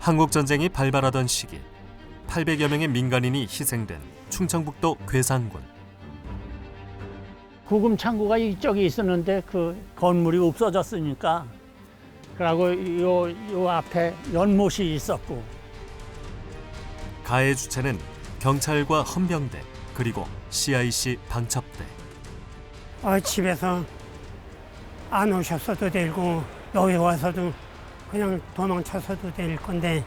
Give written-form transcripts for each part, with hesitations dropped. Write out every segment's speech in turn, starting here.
한국전쟁이 발발하던 시기 800여 명의 민간인이 희생된 충청북도 괴산군. 구금 창고가 이쪽에 있었는데 그 건물이 없어졌으니까 그리고 요 앞에 연못이 있었고. 가해 주체는 경찰과 헌병대 그리고 CIC 방첩대. 집에서 안 오셨어도 되고 여기 와서도 그냥 도망쳤어도 될 건데.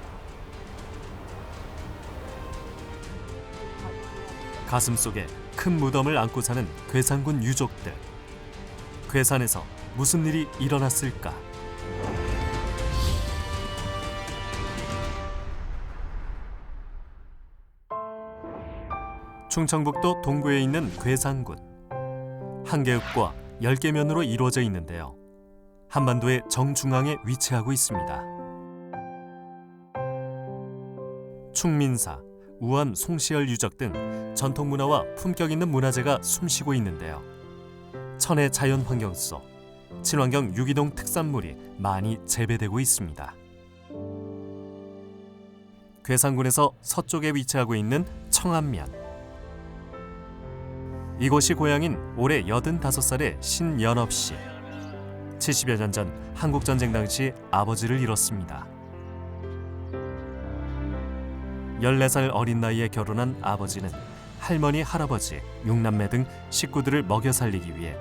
가슴속에 큰 무덤을 안고 사는 괴산군 유족들. 괴산에서 무슨 일이 일어났을까? 충청북도 동구에 있는 괴산군. 한계읍과 10개 면으로 이루어져 있는데요. 한반도의 정중앙에 위치하고 있습니다. 충민사, 우암 송시열 유적 등 전통문화와 품격 있는 문화재가 숨쉬고 있는데요. 천혜 자연환경 속 친환경 유기농 특산물이 많이 재배되고 있습니다. 괴산군에서 서쪽에 위치하고 있는 청안면. 이곳이 고향인 올해 85살의 신연업 씨. 70여 년 전 한국전쟁 당시 아버지를 잃었습니다. 14살 어린 나이에 결혼한 아버지는 할머니, 할아버지, 6남매 등 식구들을 먹여 살리기 위해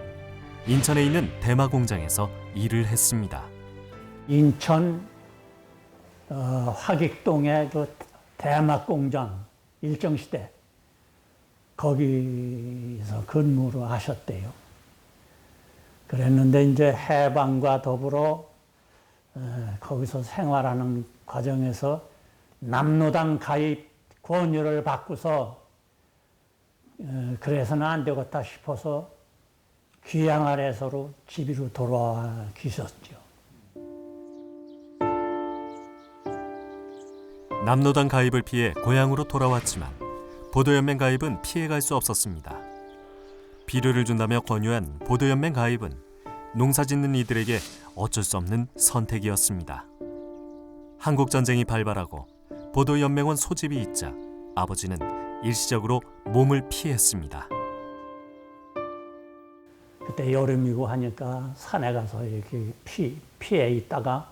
인천에 있는 대마 공장에서 일을 했습니다. 인천 화객동의 그 대마 공장 일정시대 거기서 근무를 하셨대요. 그랬는데 이제 해방과 더불어 거기서 생활하는 과정에서 남로당 가입 권유를 받고서 그래서는 안 되겠다 싶어서 귀양 아래서로 집으로 돌아와 계셨죠. 남로당 가입을 피해 고향으로 돌아왔지만 보도연맹 가입은 피해갈 수 없었습니다. 비료를 준다며 권유한 보도연맹 가입은 농사짓는 이들에게 어쩔 수 없는 선택이었습니다. 한국전쟁이 발발하고 보도연맹원 소집이 있자 아버지는 일시적으로 몸을 피했습니다. 그때 여름이고 하니까 산에 가서 이렇게 피해 있다가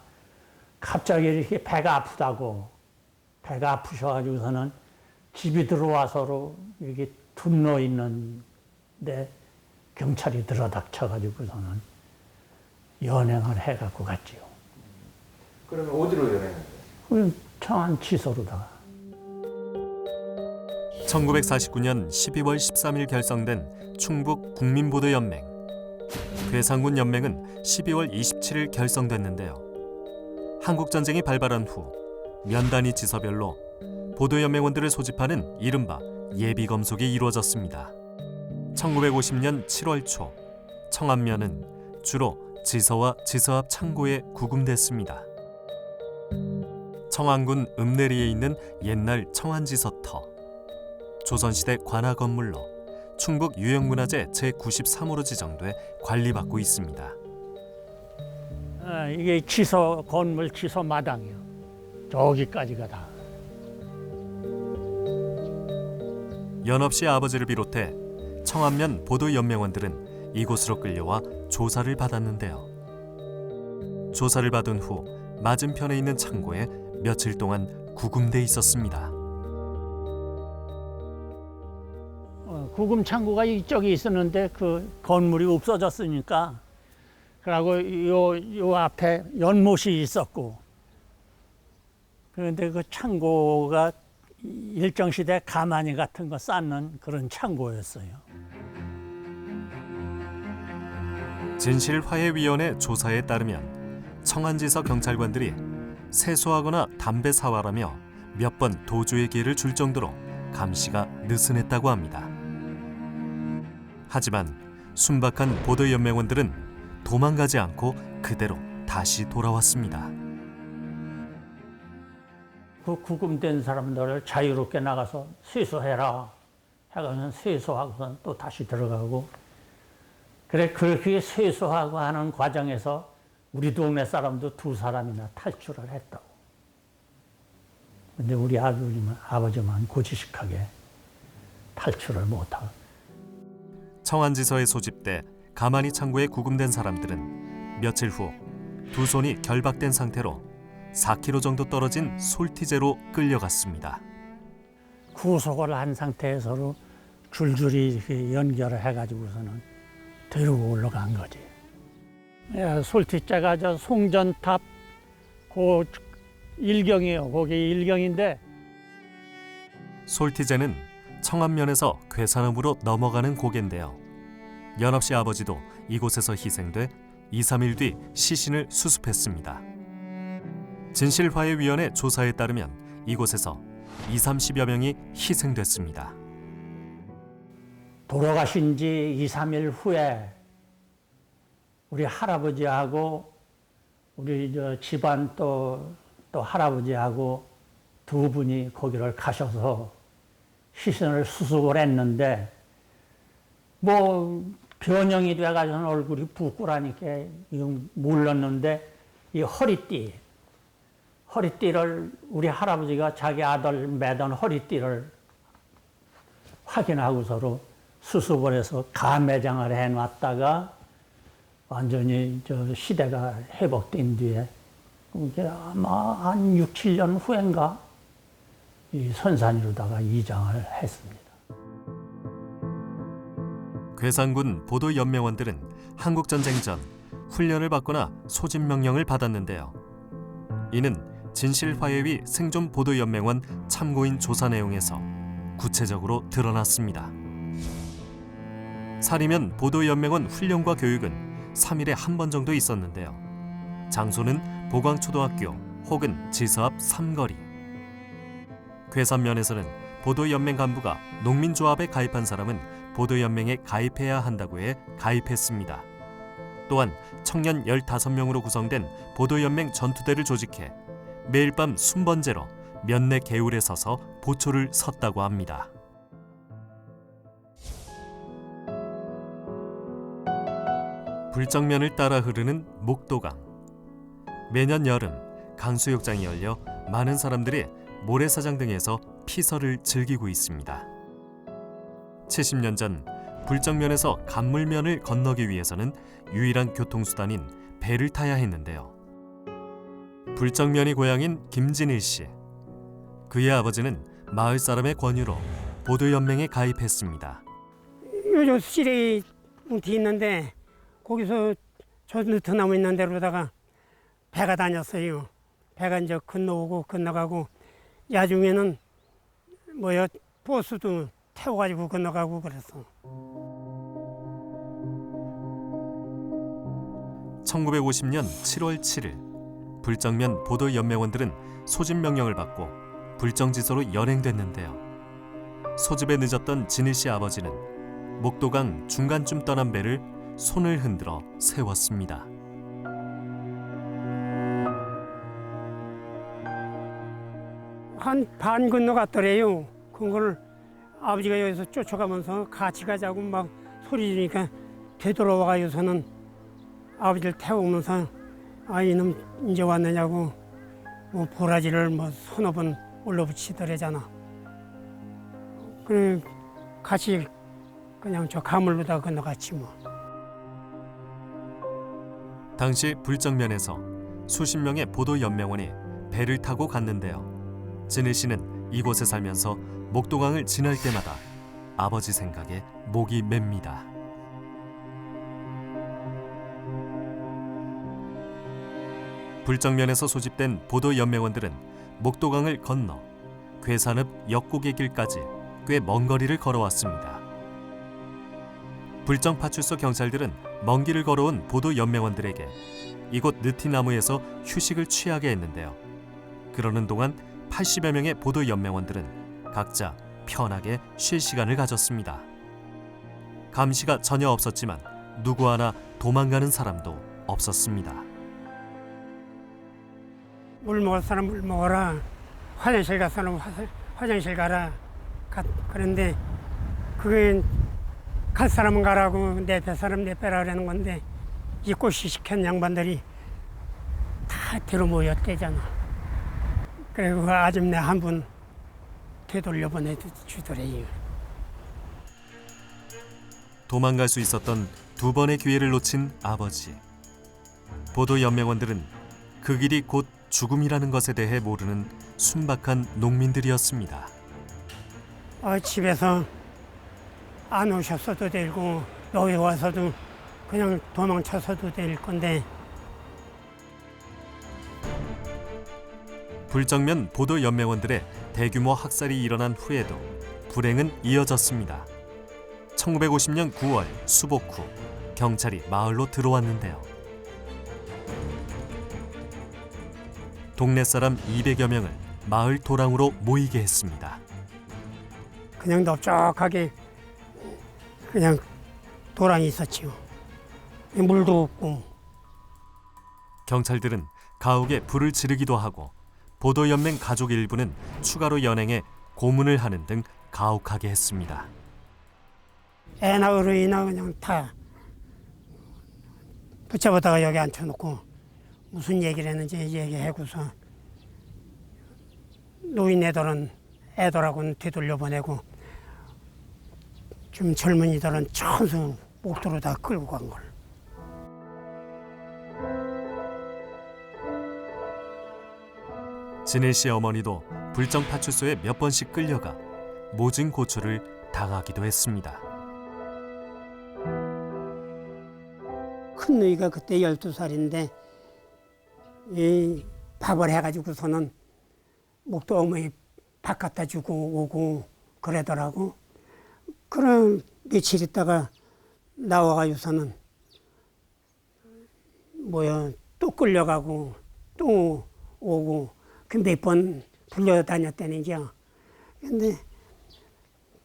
갑자기 이렇게 배가 아프셔가지고서는 집이 들어와서로 이렇게 둔러 있는데 경찰이 들어닥쳐가지고서는 연행을 해갖고 갔지요. 그러면 어디로 연행했어요? 청안치소로다가. 1949년 12월 13일 결성된 충북 국민보도연맹. 괴산군 연맹은 12월 27일 결성됐는데요. 한국전쟁이 발발한 후 면단위 지서별로 보도연맹원들을 소집하는 이른바 예비검속이 이루어졌습니다. 1950년 7월 초 청안면은 주로 지서와 지서 앞 창고에 구금됐습니다. 청안군 읍내리에 있는 옛날 청안지서터. 조선시대 관아 건물로 충북 유형문화재 제93호로 지정돼 관리받고 있습니다. 이게 건물 지서 마당이요. 저기까지가 다. 연업 씨 아버지를 비롯해 청안면 보도연맹원들은 이곳으로 끌려와 조사를 받았는데요. 조사를 받은 후 맞은편에 있는 창고에 며칠 동안 구금돼 있었습니다. 구금 창고가 이쪽에 있었는데 그 건물이 없어졌으니까 그리고 요 앞에 연못이 있었고 그런데 그 창고가 일정시대 가마니 같은 거 쌓는 그런 창고였어요. 진실화해위원회 조사에 따르면 청안지서 경찰관들이 세수하거나 담배 사와라며 몇 번 도주의 기회를 줄 정도로 감시가 느슨했다고 합니다. 하지만 순박한 보도연맹원들은 도망가지 않고 그대로 다시 돌아왔습니다. 그 구금된 사람들을 자유롭게 나가서 세수해라 해가지고 세수하고선 또 다시 들어가고 그래 그렇게 세수하고 하는 과정에서 우리 동네 사람도 2사람이나 탈출을 했다고. 근데 우리 아버지만 고지식하게 탈출을 못하고. 청안지서에 소집돼 가만히 창고에 구금된 사람들은 며칠 후 두 손이 결박된 상태로 4km 정도 떨어진 솔티제로 끌려갔습니다. 구속을 한 상태에서로 줄줄이 이렇게 연결을 해가지고서는 데리고 올라간 거지. 솔티제가 저 송전탑 그 일경이에요. 거기 일경인데 솔티제는 청안면에서 괴산읍으로 넘어가는 고개인데요. 연합 씨 아버지도 이곳에서 희생돼 2, 3일 뒤 시신을 수습했습니다. 진실화해위원회 조사에 따르면 이곳에서 20, 30여 명이 희생됐습니다. 돌아가신 지 2, 3일 후에 우리 할아버지하고 우리 저 집안 또 할아버지하고 두 분이 거기를 가셔서 시신을 수습을 했는데 뭐 변형이 돼가지고는 얼굴이 붓고라니까 몰랐는데 이 허리띠를 우리 할아버지가 자기 아들 매던 허리띠를 확인하고서로 수습을 해서 가매장을 해놨다가 완전히 저 시대가 회복된 뒤에 이제 아마 한 6, 7년 후인가 이 선산이로다가 이장을 했습니다. 괴산군 보도연맹원들은 한국전쟁 전 훈련을 받거나 소집 명령을 받았는데요. 이는 진실화해위 생존 보도연맹원 참고인 조사 내용에서 구체적으로 드러났습니다. 사리면 보도연맹원 훈련과 교육은 3일에 한 번 정도 있었는데요. 장소는 보광초등학교 혹은 지서 앞 삼거리. 괴산면에서는 보도연맹 간부가 농민조합에 가입한 사람은 보도연맹에 가입해야 한다고 해 가입했습니다. 또한 청년 15명으로 구성된 보도연맹 전투대를 조직해 매일 밤 순번제로 면내 개울에 서서 보초를 섰다고 합니다. 불정면을 따라 흐르는 목도강. 매년 여름 강수욕장이 열려 많은 사람들이 모래사장 등에서 피서를 즐기고 있습니다. 70년 전 불정면에서 간물면을 건너기 위해서는 유일한 교통수단인 배를 타야 했는데요. 불정면이 고향인 김진일 씨. 그의 아버지는 마을 사람의 권유로 보도연맹에 가입했습니다. 요즘 시래기 뭉티 있는데 거기서 저 느트나무 있는 데로다가 배가 다녔어요. 배가 이제 건너오고 건너가고 야중에는 뭐야 버스도 태워가지고 건너가고 그랬어. 1950년 7월 7일 불정면 보도연맹원들은 소집 명령을 받고 불정지소로 연행됐는데요. 소집에 늦었던 진일 씨 아버지는 목도강 중간쯤 떠난 배를 손을 흔들어 세웠습니다. 한 반 건너갔더래요. 그걸 아버지가 여기서 쫓아가면서 같이 가자고 막 소리 지르니까 되돌아와가지고서는 아버지를 태우면서 아 이놈 이제 왔느냐고 뭐 보라지를 뭐 서너 번 올려붙이더래잖아. 그래 같이 그냥 저 가물로다 건너갔지 뭐. 당시 불정면에서 수십 명의 보도연맹원이 배를 타고 갔는데요. 진일 씨는 이곳에 살면서 목도강을 지날 때마다 아버지 생각에 목이 맵니다. 불정면에서 소집된 보도연맹원들은 목도강을 건너 괴산읍 역곡의 길까지 꽤 먼 거리를 걸어왔습니다. 불정파출소 경찰들은 먼 길을 걸어온 보도연맹원들에게 이곳 느티나무에서 휴식을 취하게 했는데요. 그러는 동안 80여 명의 보도연맹원들은 각자 편하게 쉴 시간을 가졌습니다. 감시가 전혀 없었지만 누구 하나 도망가는 사람도 없었습니다. 물 먹을 사람 물 먹어라. 화장실 갈 사람 화장실 가라. 그런데 그게 갈 사람은 가라고 내뺄 사람 내빼라 그러는 건데 입고 시식한 양반들이 다 들어 모였대잖아. 그리고 그 아줌마 한 분 되돌려 보내주더래요. 도망갈 수 있었던 두 번의 기회를 놓친 아버지. 보도 연맹원들은 그 길이 곧 죽음이라는 것에 대해 모르는 순박한 농민들이었습니다. 집에서 안 오셨어도 되고 여기 와서도 그냥 도망쳐서도 될 건데 불정면 보도 연맹원들의 대규모 학살이 일어난 후에도 불행은 이어졌습니다. 1950년 9월 수복 후 경찰이 마을로 들어왔는데요. 동네 사람 200여 명을 마을 도랑으로 모이게 했습니다. 그냥 넓적하게 그냥 도랑이 있었지요. 물도 없고. 경찰들은 가옥에 불을 지르기도 하고 보도연맹 가족 일부는 추가로 연행해 고문을 하는 등 가혹하게 했습니다. 애나 어른이나 그냥 다 붙잡아다가 여기 앉혀놓고 무슨 얘기를 했는지 얘기하고서 노인네들은 애들하고는 되돌려 보내고 좀 젊은이들은 천수 목도로 다 끌고 간 걸. 진일 씨 어머니도 불정파출소에 몇 번씩 끌려가 모진 고초를 당하기도 했습니다. 큰 누이가 그때 12살인데 이 밥을 해가지고서는 목도 어머니 밥 갖다 주고 오고 그러더라고. 그럼 며칠 있다가 나와가지고서는 또 끌려가고 또 오고 그 몇 번 불려다녔다는겨. 근데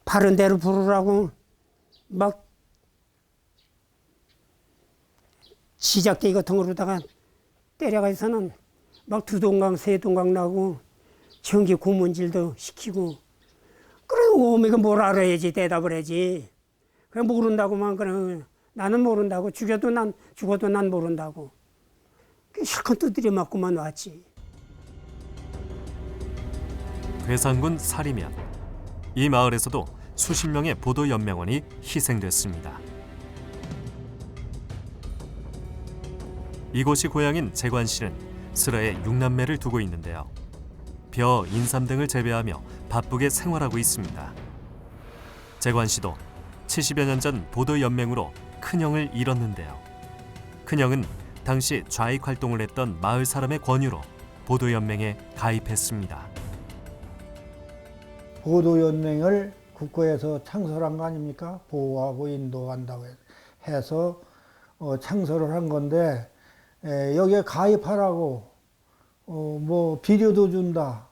바른 대로 부르라고 막 지작대 같은 거로다가 때려가서는 막 두 동강 세 동강 나고 전기 고문질도 시키고. 그래 어머니가 뭘 알아야지 대답을 해야지. 그래 모른다고만 그래. 나는 모른다고. 죽어도 난 모른다고. 실컷 두드려 맞고만 왔지. 괴산군 사리면 이 마을에서도 수십 명의 보도 연맹원이 희생됐습니다. 이곳이 고향인 재관 씨는 슬하에 6남매를 두고 있는데요. 벼, 인삼 등을 재배하며 바쁘게 생활하고 있습니다. 재관 씨도 70여 년 전 보도 연맹으로 큰형을 잃었는데요. 큰형은 당시 좌익 활동을 했던 마을 사람의 권유로 보도 연맹에 가입했습니다. 보도연맹을 국고에서 창설한 거 아닙니까? 보호하고 인도한다고 해서 창설을 한 건데 여기에 가입하라고 뭐 비료도 준다,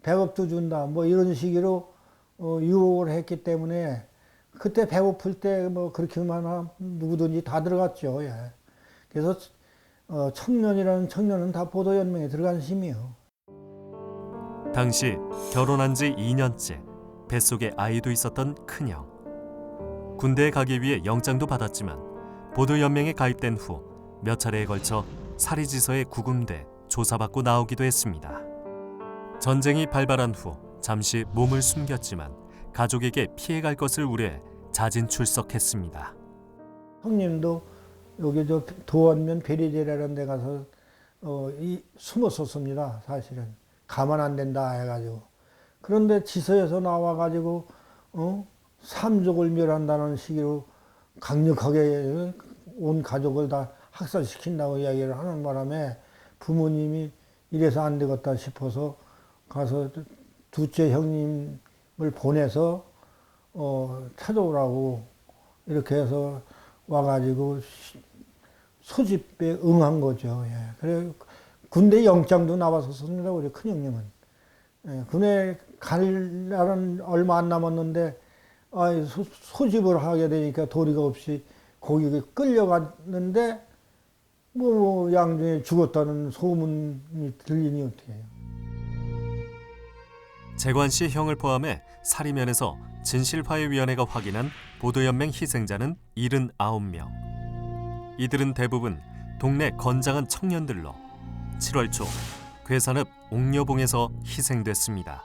배급도 준다, 뭐 이런 식으로 유혹을 했기 때문에 그때 배고플 때 뭐 그렇게만 하면 누구든지 다 들어갔죠. 예. 그래서 청년이라는 청년은 다 보도연맹에 들어간 셈이요. 당시 결혼한 지 2년째 뱃속에 아이도 있었던 큰형. 군대에 가기 위해 영장도 받았지만 보도연맹에 가입된 후 몇 차례에 걸쳐 사리지서에 구금돼 조사받고 나오기도 했습니다. 전쟁이 발발한 후 잠시 몸을 숨겼지만 가족에게 피해갈 것을 우려해 자진 출석했습니다. 형님도 여기 저 도원면 베리제라는 데 가서 숨었었습니다. 사실은 가만 안 된다 해가지고. 그런데 지서에서 나와가지고 삼족을 멸한다는 식으로 강력하게 온 가족을 다 학살시킨다고 이야기를 하는 바람에 부모님이 이래서 안 되겠다 싶어서 가서 둘째 형님을 보내서 찾아오라고 이렇게 해서 와가지고 소집에 응한 거죠. 예. 그래 군대 영장도 나왔었습니다. 우리 큰 형님은. 예. 군에 갈 날은 얼마 안 남았는데 소집을 하게 되니까 도리가 없이 거기 끌려갔는데 뭐 양중에 죽었다는 소문이 들리니 어떻게 해요. 재관 씨 형을 포함해 사리면에서 진실화해위원회가 확인한 보도연맹 희생자는 79명. 이들은 대부분 동네 건장한 청년들로 7월 초 괴산읍 옥녀봉에서 희생됐습니다.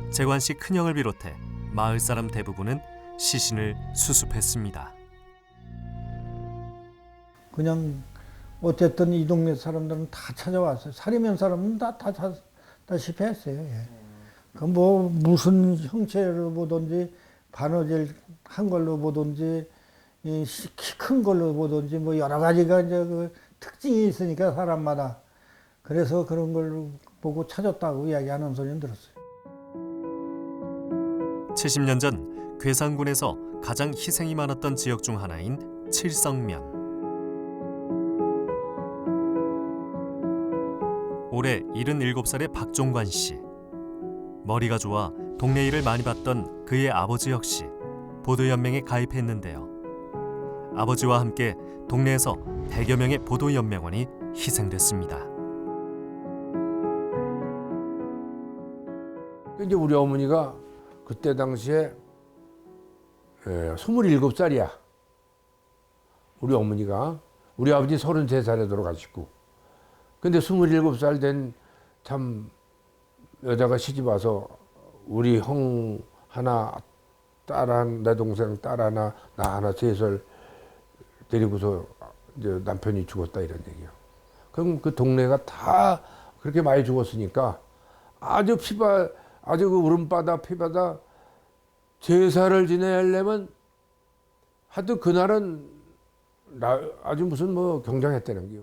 재관 씨 큰형을 비롯해 마을 사람 대부분은 시신을 수습했습니다. 그냥 어쨌든 이 동네 사람들은 다 찾아왔어요. 사리면 사람은 다 찾다시피 했어요. 예. 그 뭐 무슨 형체를 보든지 바느질 한 걸로 보든지 키 큰 걸로 보든지 뭐 여러 가지가 이제 그 특징이 있으니까 사람마다 그래서 그런 걸 보고 찾았다고 이야기하는 소리는 들었어요. 70년 전 괴산군에서 가장 희생이 많았던 지역 중 하나인 칠성면. 올해 77살의 박종관 씨. 머리가 좋아 동네 일을 많이 봤던 그의 아버지 역시 보도연맹에 가입했는데요. 아버지와 함께 동네에서 100여 명의 보도연맹원이 희생됐습니다. 이제 우리 어머니가 그때 당시에 27살이야. 우리 어머니가. 우리 아버지 33살에 돌아가시고. 근데 27살 된 참 여자가 시집 와서 우리 형 하나, 내 동생 딸 하나, 나 하나 셋을 데리고서 이제 남편이 죽었다 이런 얘기예요. 그럼 그 동네가 다 그렇게 많이 죽었으니까 아주 아주 그 울음바다 피바다 제사를 지내려면 하여튼 그날은 아주 무슨 뭐 경장했다는 게요.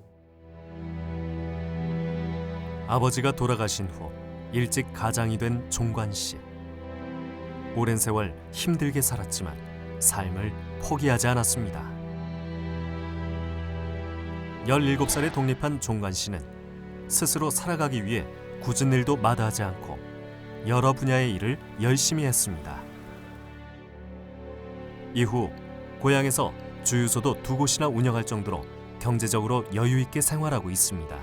아버지가 돌아가신 후 일찍 가장이 된 종관 씨. 오랜 세월 힘들게 살았지만 삶을 포기하지 않았습니다. 17살에 독립한 종관 씨는 스스로 살아가기 위해 굳은 일도 마다하지 않고 여러 분야의 일을 열심히 했습니다. 이후 고향에서 주유소도 2곳이나 운영할 정도로 경제적으로 여유 있게 생활하고 있습니다.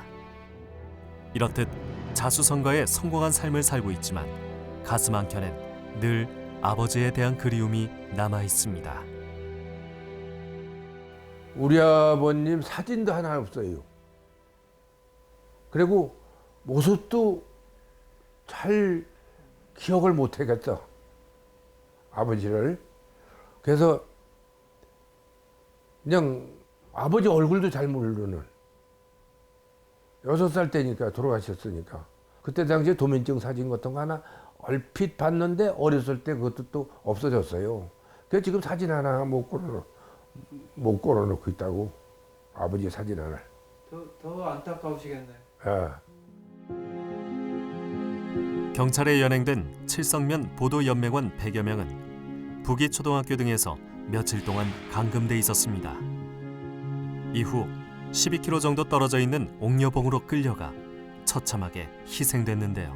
이렇듯 자수성가에 성공한 삶을 살고 있지만 가슴 한켠엔 늘 아버지에 대한 그리움이 남아 있습니다. 우리 아버님 사진도 하나 없어요. 그리고 모습도 잘 기억을 못 하겠어. 아버지를. 그래서 그냥 아버지 얼굴도 잘 모르는 6살 때니까 돌아가셨으니까 그때 당시에 도면증 사진 같은 거 하나 얼핏 봤는데 어렸을 때 그것도 또 없어졌어요. 그래서 지금 사진 하나 못 걸어놓고 있다고. 아버지 사진 하나. 더 안타까우시겠네. 예. 경찰에 연행된 칠성면 보도연맹원 100여 명은 북이초등학교 등에서 며칠 동안 감금돼 있었습니다. 이후 12km 정도 떨어져 있는 옥녀봉으로 끌려가 처참하게 희생됐는데요.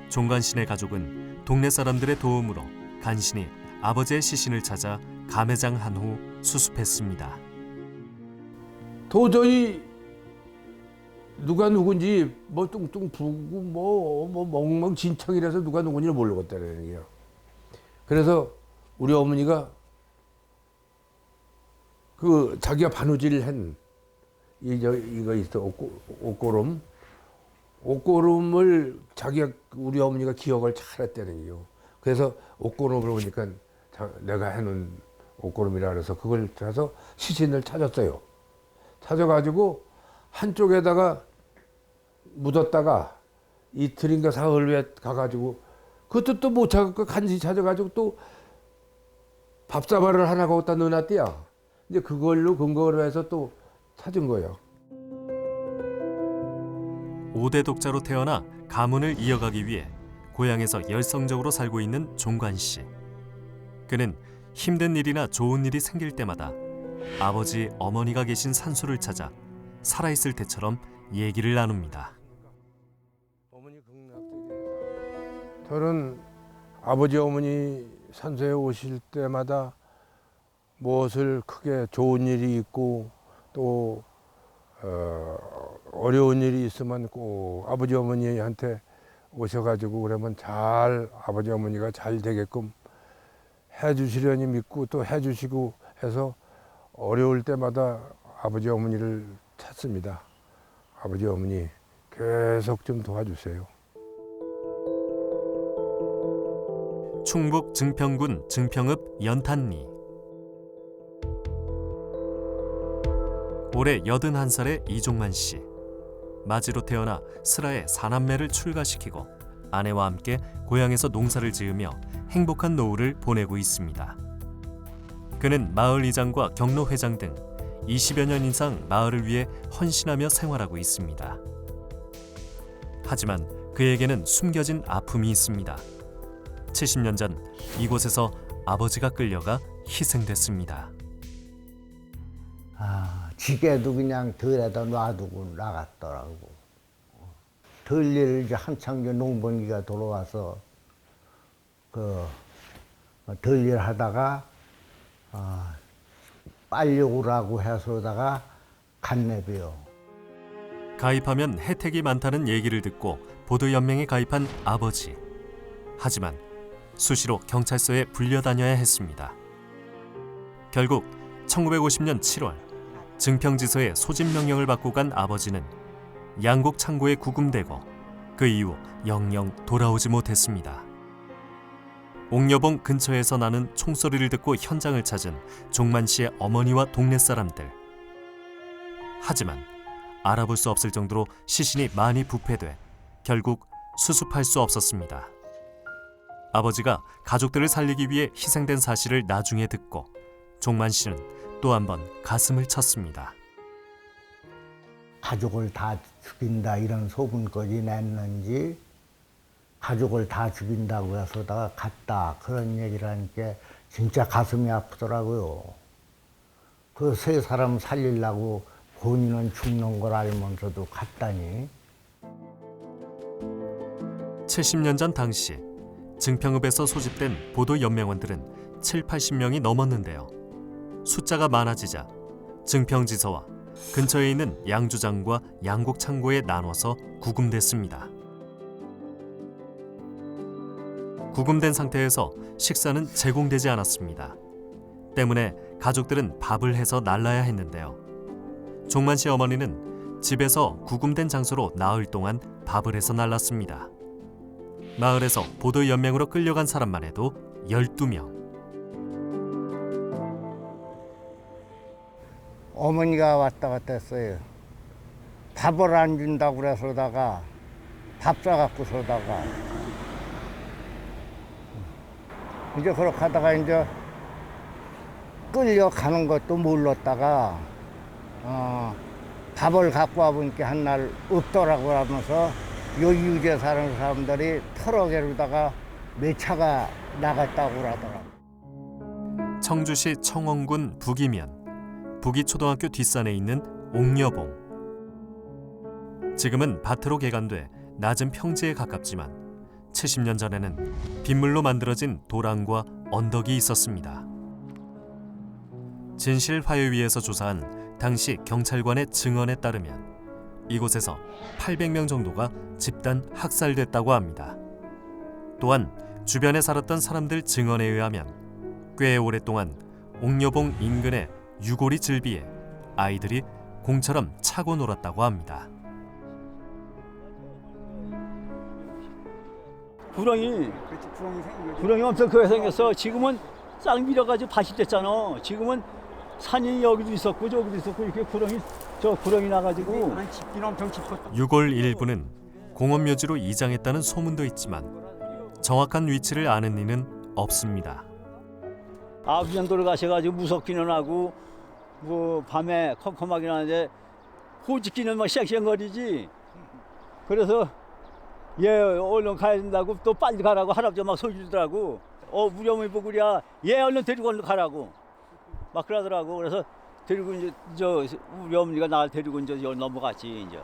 종관 씨네 가족은 동네 사람들의 도움으로 간신히 아버지의 시신을 찾아 감회장한 후 수습했습니다. 도저히 누가 누군지 뭐 뚱뚱 부고 뭐 멍멍진창이라서 누가 누군지를 모르겠다는 얘기예요. 그래서 우리 어머니가 그 자기가 바느질 한 이거 있어 옷고름을 우리 어머니가 기억을 잘했다는 거예요. 그래서 옷고름을 보니까 내가 해놓은 옷고름이라 그래서 그걸 해서 시신을 찾았어요. 찾아가지고 한쪽에다가 묻었다가 이틀인가 사흘 후에 가가지고 그것도 또 못 찾고 간신히 찾아가지고 또 밥사발을 하나 거기다 넣어놨대요. 이제 그걸로 근거로 해서 또 찾은 거예요. 5대 독자로 태어나 가문을 이어가기 위해 고향에서 열성적으로 살고 있는 종관 씨. 그는 힘든 일이나 좋은 일이 생길 때마다 아버지, 어머니가 계신 산소를 찾아 살아있을 때처럼 얘기를 나눕니다. 저는 아버지, 어머니 산소에 오실 때마다 무엇을 크게 좋은 일이 있고 또 어려운 일이 있으면 꼭 아버지 어머니한테 오셔가지고 그러면 아버지 어머니가 잘 되게끔 해주시려니 믿고 또 해주시고 해서 어려울 때마다 아버지 어머니를 찾습니다. 아버지 어머니 계속 좀 도와주세요. 충북 증평군 증평읍 연탄리. 올해 81살의 이종만 씨. 마지로 태어나 슬하에 4남매를 출가시키고 아내와 함께 고향에서 농사를 지으며 행복한 노후를 보내고 있습니다. 그는 마을 이장과 경로 회장 등 20여 년 이상 마을을 위해 헌신하며 생활하고 있습니다. 하지만 그에게는 숨겨진 아픔이 있습니다. 70년 전 이곳에서 아버지가 끌려가 희생됐습니다. 지게도 그냥 들에다 놔두고 나갔더라고. 들일 이제 한창 전 농번기가 돌아와서 들일 하다가 빨리 오라고 해서다가 갔네비요. 가입하면 혜택이 많다는 얘기를 듣고 보도연맹에 가입한 아버지. 하지만 수시로 경찰서에 불려다녀야 했습니다. 결국 1950년 7월 증평지서에 소집 명령을 받고 간 아버지는 양곡 창고에 구금되고 그 이후 영영 돌아오지 못했습니다. 옥녀봉 근처에서 나는 총소리를 듣고 현장을 찾은 종만 씨의 어머니와 동네 사람들. 하지만 알아볼 수 없을 정도로 시신이 많이 부패돼 결국 수습할 수 없었습니다. 아버지가 가족들을 살리기 위해 희생된 사실을 나중에 듣고 종만 씨는 또 한 번 가슴을 쳤습니다. 가족을 다 죽인다 이런 소문까지 냈는지 가족을 다 죽인다고 해서다가 갔다 그런 얘기를 하니까 진짜 가슴이 아프더라고요. 그 세 사람 살리려고 본인은 죽는 걸 알면서도 갔다니. 70년 전 당시 증평읍에서 소집된 보도연맹원들은 7, 80명이 넘었는데요. 숫자가 많아지자 증평지서와 근처에 있는 양주장과 양곡창고에 나눠서 구금됐습니다. 구금된 상태에서 식사는 제공되지 않았습니다. 때문에 가족들은 밥을 해서 날라야 했는데요. 종만 씨 어머니는 집에서 구금된 장소로 나흘 동안 밥을 해서 날랐습니다. 마을에서 보도연맹으로 끌려간 사람만 해도 12명. 어머니가 왔다 갔다 했어요. 밥을 안 준다고 그래서다가 밥 싸갖고서다가 이제 그렇게 하다가 이제 끌려가는 것도 몰랐다가 밥을 갖고 와보니까 한 날 없더라고 하면서 여기 유재 사는 사람들이 트럭에다가 몇 차가 나갔다고 그러더라고. 청주시 청원군 북이면 북이초등학교 뒷산에 있는 옥녀봉. 지금은 밭으로 개간돼 낮은 평지에 가깝지만 70년 전에는 빗물로 만들어진 도랑과 언덕이 있었습니다. 진실화요위에서 조사한 당시 경찰관의 증언에 따르면 이곳에서 800명 정도가 집단 학살됐다고 합니다. 또한 주변에 살았던 사람들 증언에 의하면 꽤 오랫동안 옥녀봉 인근의 유골이 즐비에 아이들이 공처럼 차고 놀았다고 합니다. 구렁이 엄청 크게 생겼어. 지금은 싹 밀어가지고 밭이 됐잖아. 지금은 산이 여기도 있었고 저기도 있었고 이렇게 구렁이 나가지고 집긴 엄청 깊었다. 유골 일부는 공원묘지로 이장했다는 소문도 있지만 정확한 위치를 아는 이는 없습니다. 아버지는 돌아가셔가지고 무섭기는 하고 뭐 밤에 컴컴하긴 하는데 호짓기는 막 쌩쌩거리지. 그래서 얘 얼른 가야 된다고 또 빨리 가라고 할아버지가 막 소리 주더라고. 우리 어머니 보고 그래야 얘 얼른 데리고 얼른 가라고 막 그러더라고. 그래서 데리고 이제 우리 어머니가 나를 데리고 이제 넘어갔지 이제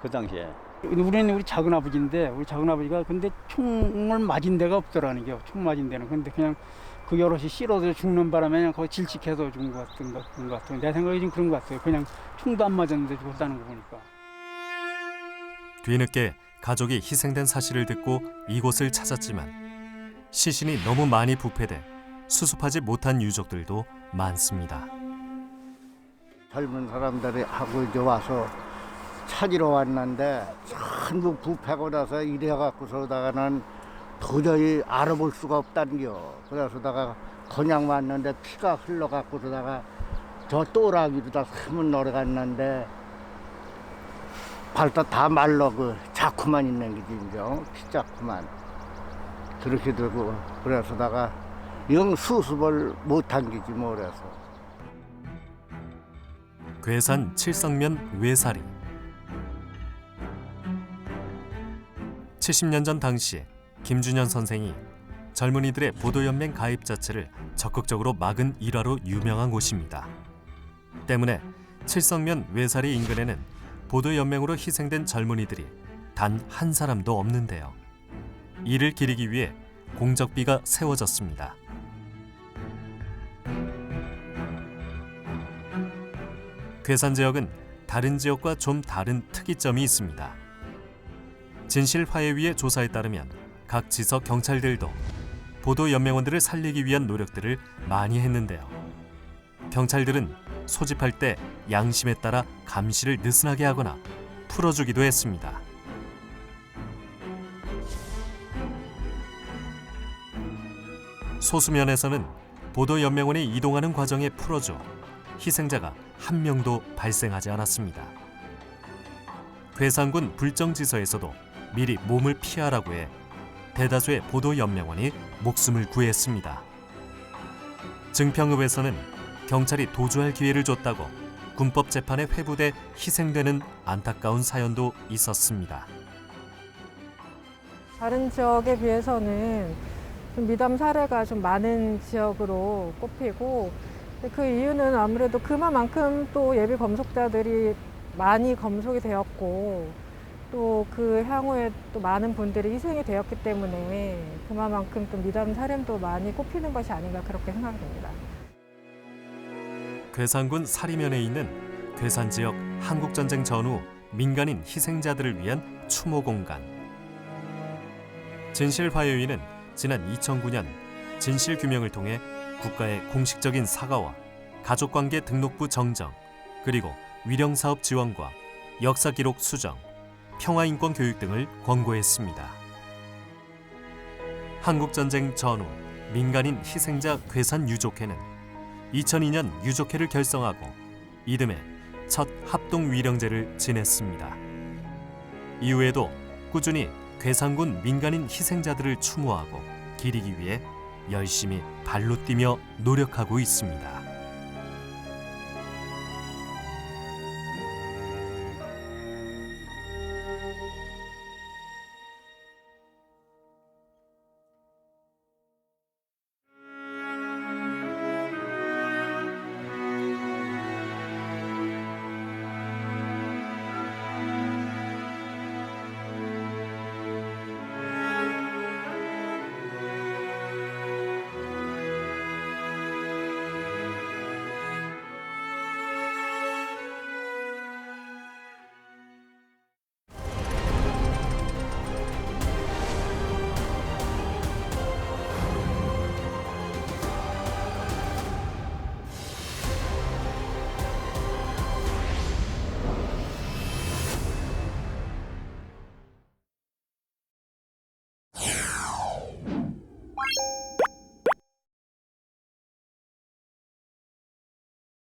그 당시에. 우리 작은 아버지인데 우리 작은 아버지가 근데 총을 맞은 데가 없더라는 게 총 맞은 데는. 근데 그냥 그 여럿이 실어서 죽는 바람에 그냥 거기 질직해서 죽은 것 같은 내 생각이 좀 그런 것 같아요. 그냥 총도 안 맞았는데 죽었다는 거 보니까. 뒤늦게 가족이 희생된 사실을 듣고 이곳을 찾았지만 시신이 너무 많이 부패돼 수습하지 못한 유족들도 많습니다. 젊은 사람들이 하고 이제 와서 찾으러 왔는데 전부 부패고 나서 이래갖고서다가는 도저히 알아볼 수가 없다는겨. 그래서다가 그냥 왔는데 피가 흘러갖고서다가 저 또라기로다 한번 내려갔는데 발도 다 말라 그 자쿠만 있는 게지 이제 피 자쿠만 그렇게 되고 그래서다가 영 수습을 못한 게지 뭐래서. 괴산 칠성면 외살이 70년 전 당시 김준현 선생이 젊은이들의 보도연맹 가입 자체를 적극적으로 막은 일화로 유명한 곳입니다. 때문에 칠성면 외살이 인근에는 보도연맹으로 희생된 젊은이들이 단 한 사람도 없는데요. 이를 기리기 위해 공적비가 세워졌습니다. 괴산 지역은 다른 지역과 좀 다른 특이점이 있습니다. 진실화해위의 조사에 따르면 각 지석 경찰들도 보도연맹원들을 살리기 위한 노력들을 많이 했는데요. 경찰들은 소집할 때 양심에 따라 감시를 느슨하게 하거나 풀어주기도 했습니다. 소수면에서는 보도연맹원이 이동하는 과정에 풀어줘 희생자가 한 명도 발생하지 않았습니다. 괴산군 불정지서에서도 미리 몸을 피하라고 해 대다수의 보도연맹원이 목숨을 구했습니다. 증평읍에서는 경찰이 도주할 기회를 줬다고 군법 재판에 회부돼 희생되는 안타까운 사연도 있었습니다. 다른 지역에 비해서는 좀 미담 사례가 좀 많은 지역으로 꼽히고, 그 이유는 아무래도 그만큼 또 예비 검속자들이 많이 검속이 되었고, 또 그 향후에 또 많은 분들이 희생이 되었기 때문에 그만큼 또 미담 사례도 많이 꼽히는 것이 아닌가 그렇게 생각됩니다. 괴산군 사리면에 있는 괴산 지역 한국전쟁 전후 민간인 희생자들을 위한 추모 공간. 진실화해위는 지난 2009년 진실규명을 통해 국가의 공식적인 사과와 가족관계 등록부 정정, 그리고 위령사업 지원과 역사기록 수정, 평화인권 교육 등을 권고했습니다. 한국전쟁 전후 민간인 희생자 괴산 유족회는 2002년 유족회를 결성하고 이듬해 첫 합동위령제를 지냈습니다. 이후에도 꾸준히 괴산군 민간인 희생자들을 추모하고 기리기 위해 열심히 발로 뛰며 노력하고 있습니다.